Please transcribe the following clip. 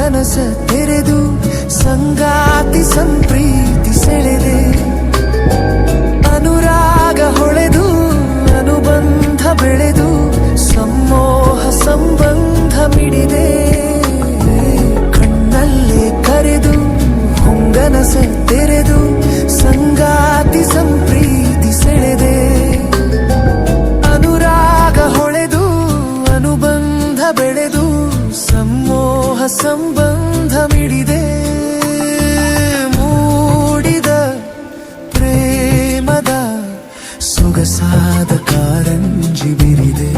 ಹೊಂಗನಸ ತೆರೆದು ಸಂಗಾತಿ ಸಂಪ್ರೀತಿ ಸೆಳೆದೆ ಅನುರಾಗ ಹೊಳೆದು ಅನುಬಂಧ ಬೆಳೆದು ಸಮೋಹ ಸಂಬಂಧ ಮಿಡಿದೆ ಕಣ್ಣಲ್ಲೇ ಕರೆದು ಹೊಂಗನಸ ತೆರೆದು ಸಂಗಾತಿ ಸಂಪ್ರೀತಿ ಸೆಳೆದೆ ಅನುರಾಗ ಹೊಳೆದು ಅನುಬಂಧ ಬೆಳೆದು ಸಮೋಹ ಸಂಬಂಧ ಮಿಡಿದೆ ಮೂಡಿದ ಪ್ರೇಮದ ಸೊಗಸಾದ ಕಾರಂಜಿ ಬಿರಿದೆ